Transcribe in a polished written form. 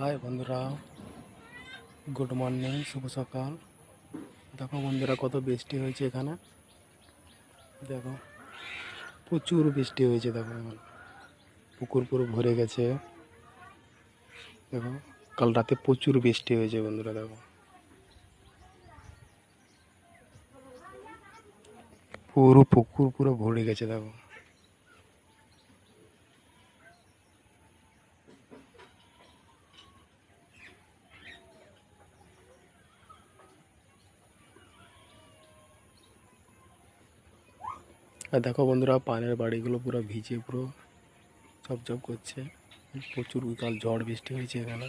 High বন্ধুরা, good morning, শুভ সকাল। দেখো বন্ধুরা, কত বৃষ্টি হয়েছে এখানে। দেখো, প্রচুর বৃষ্টি হয়েছে। দেখো এখন পুকুর পুরো ভরে গেছে। দেখো, কাল রাতে প্রচুর বৃষ্টি হয়েছে বন্ধুরা। দেখো, পুরো পুকুর পুরো ভরে গেছে। দেখো, আর দেখো বন্ধুরা, পানের বাড়িগুলো পুরো ভিজে পুরো ঝপঝপ করছে। প্রচুর কাল ঝড় বৃষ্টি হয়েছে এখানে।